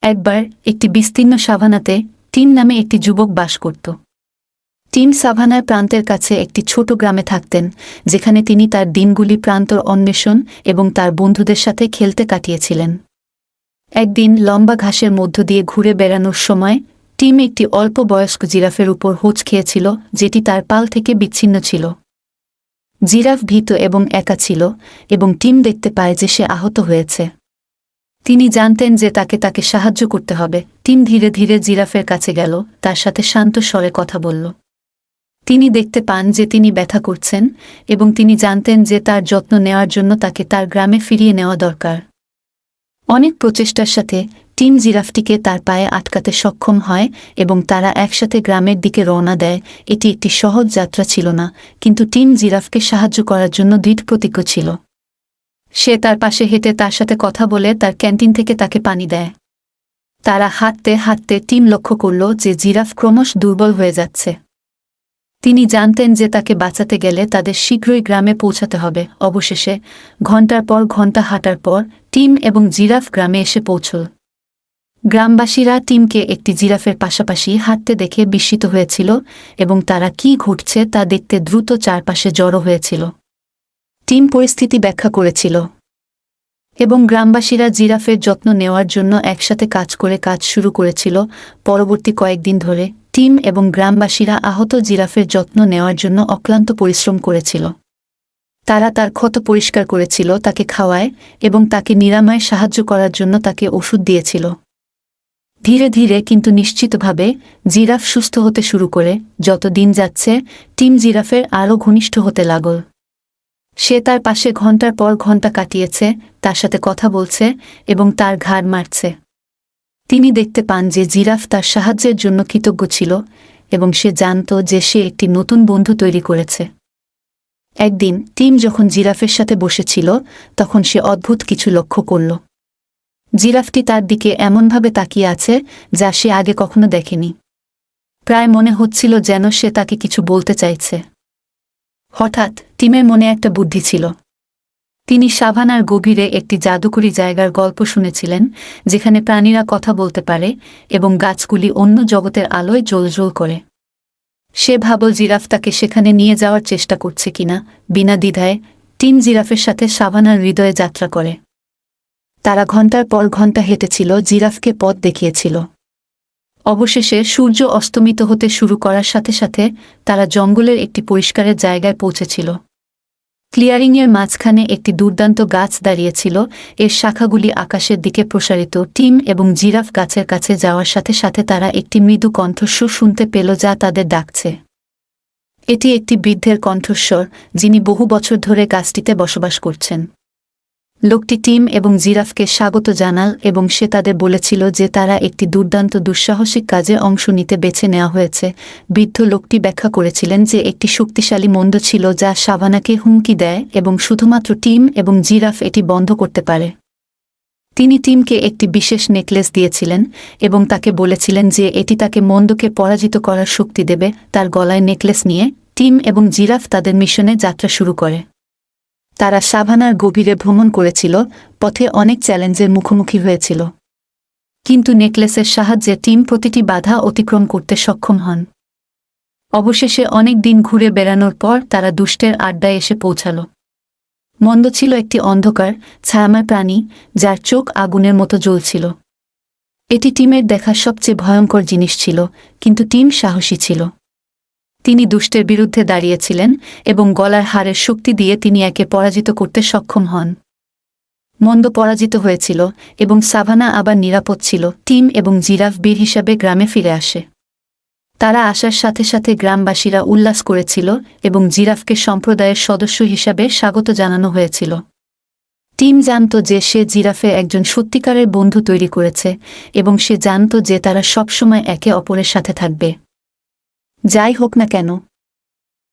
একবার একটি বিস্তীর্ণ সাভানাতে টিম নামে একটি যুবক বাস করত। টিম সাভানার প্রান্তের কাছে একটি ছোট গ্রামে থাকতেন, যেখানে তিনি তার দিনগুলি প্রান্তর অন্বেষণ এবং তার বন্ধুদের সাথে খেলতে কাটিয়েছিলেন। একদিন লম্বা ঘাসের মধ্য দিয়ে ঘুরে বেড়ানোর সময় টিম একটি অল্প বয়স্ক জিরাফের উপর হোঁচ খেয়েছিল, যেটি তার পাল থেকে বিচ্ছিন্ন ছিল। জিরাফ ভীত এবং একা ছিল, এবং টিম দেখতে পায় যে সে আহত হয়েছে। তিনি জানতেন যে তাকে সাহায্য করতে হবে। টিম ধীরে ধীরে জিরাফের কাছে গেল, তার সাথে শান্ত স্বরে কথা বলল। তিনি দেখতে পান যে তিনি ব্যথা করছেন, এবং তিনি জানতেন যে তার যত্ন নেওয়ার জন্য তাকে তার গ্রামে ফিরিয়ে নেওয়া দরকার। অনেক প্রচেষ্টার সাথে টিম জিরাফটিকে তার পায়ে আটকাতে সক্ষম হয়, এবং তারা একসাথে গ্রামের দিকে রওনা দেয়। এটি একটি সহজ যাত্রা ছিল না, কিন্তু টিম জিরাফকে সাহায্য করার জন্য দৃঢ়প্রতিজ্ঞ ছিল। সে তার পাশে হেঁটে তার সাথে কথা বলে তার ক্যান্টিন থেকে তাকে পানি দেয়। তারা হাঁটতে হাঁটতে টিম লক্ষ্য করল যে জিরাফ ক্রমশ দুর্বল হয়ে যাচ্ছে। তিনি জানতেন যে তাকে বাঁচাতে গেলে তাদের শীঘ্রই গ্রামে পৌঁছাতে হবে। অবশেষে ঘণ্টার পর ঘণ্টা হাঁটার পর টিম এবং জিরাফ গ্রামে এসে পৌঁছল। গ্রামবাসীরা টিমকে একটি জিরাফের পাশাপাশি হাঁটতে দেখে বিস্মিত হয়েছিল, এবং তারা কি ঘটছে তা দেখতে দ্রুত চারপাশে জড়ো হয়েছিল। টিম পরিস্থিতি ব্যাখ্যা করেছিল, এবং গ্রামবাসীরা জিরাফের যত্ন নেওয়ার জন্য একসাথে কাজ শুরু করেছিল। পরবর্তী কয়েকদিন ধরে টিম এবং গ্রামবাসীরা আহত জিরাফের যত্ন নেওয়ার জন্য অক্লান্ত পরিশ্রম করেছিল। তারা তার ক্ষত পরিষ্কার করেছিল, তাকে খাওয়ায় এবং তাকে নিরাময়ে সাহায্য করার জন্য তাকে ওষুধ দিয়েছিল। ধীরে ধীরে কিন্তু নিশ্চিতভাবে জিরাফ সুস্থ হতে শুরু করে। যত দিন যাচ্ছে টিম জিরাফের আরও ঘনিষ্ঠ হতে লাগল। সে তার পাশে ঘণ্টার পর ঘণ্টা কাটিয়েছে, তার সাথে কথা বলছে এবং তার ঘাড় মারছে। তিনি দেখতে পান যে জিরাফ তার সাহায্যের জন্য কৃতজ্ঞ ছিল, এবং সে জানত যে সে একটি নতুন বন্ধু তৈরি করেছে। একদিন টিম যখন জিরাফের সাথে বসেছিল, তখন সে অদ্ভুত কিছু লক্ষ্য করল। জিরাফটি তার দিকে এমনভাবে তাকিয়ে আছে যা সে আগে কখনো দেখেনি। প্রায় মনে হচ্ছিল যেন সে তাকে কিছু বলতে চাইছে। হঠাৎ টিমের মনে একটা বুদ্ধি ছিল। তিনি সাভানার গভীরে একটি জাদুকরী জায়গার গল্প শুনেছিলেন, যেখানে প্রাণীরা কথা বলতে পারে এবং গাছগুলি অন্য জগতের আলোয় জ্বলজ্বল করে। সে ভাবল জিরাফ তাকে সেখানে নিয়ে যাওয়ার চেষ্টা করছে কিনা। বিনা দ্বিধায় টিম জিরাফের সাথে সাভানার হৃদয়ে যাত্রা করে। তারা ঘণ্টার পর ঘণ্টা হেঁটেছিল, জিরাফকে পথ দেখিয়েছিল। অবশেষে সূর্য অস্তমিত হতে শুরু করার সাথে সাথে তারা জঙ্গলের একটি পরিষ্কারের জায়গায় পৌঁছেছিল। ক্লিয়ারিংয়ের মাঝখানে একটি দুর্দান্ত গাছ দাঁড়িয়েছিল, এর শাখাগুলি আকাশের দিকে প্রসারিত। টিম এবং জিরাফ গাছের কাছে যাওয়ার সাথে সাথে তারা একটি মৃদু কণ্ঠস্বর শুনতে পেল যা তাদের ডাকছে। এটি একটি বৃদ্ধের কণ্ঠস্বর, যিনি বহু বছর ধরে গাছটিতে বসবাস করছেন। লোকটি টিম এবং জিরাফকে স্বাগত জানাল, এবং সে তাদের বলেছিল যে তারা একটি দুর্দান্ত দুঃসাহসিক কাজে অংশ নিতে বেছে নেওয়া হয়েছে। বৃদ্ধ লোকটি ব্যাখ্যা করেছিলেন যে একটি শক্তিশালী মন্দ ছিল যা সাভানাকে হুমকি দেয়, এবং শুধুমাত্র টিম এবং জিরাফ এটি বন্ধ করতে পারে। তিনি টিমকে একটি বিশেষ নেকলেস দিয়েছিলেন এবং তাকে বলেছিলেন যে এটি তাকে মন্দকে পরাজিত করার শক্তি দেবে। তার গলায় নেকলেস নিয়ে টিম এবং জিরাফ তাদের মিশনে যাত্রা শুরু করে। তারা সাভানার গভীরে ভ্রমণ করেছিল, পথে অনেক চ্যালেঞ্জের মুখোমুখি হয়েছিল, কিন্তু নেকলেসের সাহায্যে টিম প্রতিটি বাধা অতিক্রম করতে সক্ষম হন। অবশেষে অনেক দিন ঘুরে বেড়ানোর পর তারা দুষ্টের আড্ডায় এসে পৌঁছাল। মন্দ ছিল একটি অন্ধকার, ছায়াময় প্রাণী যার চোখ আগুনের মতো জ্বলছিল। এটি টিমের দেখা সবচেয়ে ভয়ঙ্কর জিনিস ছিল, কিন্তু টিম সাহসী ছিল। তিনি দুষ্টের বিরুদ্ধে দাঁড়িয়েছিলেন এবং গলার হাড়ের শক্তি দিয়ে তিনি একে পরাজিত করতে সক্ষম হন। মন্দ পরাজিত হয়েছিল এবং সাভানা আবার নিরাপদ ছিল। টিম এবং জিরাফ বীর হিসাবে গ্রামে ফিরে আসে। তারা আসার সাথে সাথে গ্রামবাসীরা উল্লাস করেছিল এবং জিরাফকে সম্প্রদায়ের সদস্য হিসাবে স্বাগত জানানো হয়েছিল। টিম জানত যে সে জিরাফে একজন সত্যিকারের বন্ধু তৈরি করেছে, এবং সে জানত যে তারা সবসময় একে অপরের সাথে থাকবে। যাই হোক না কেন,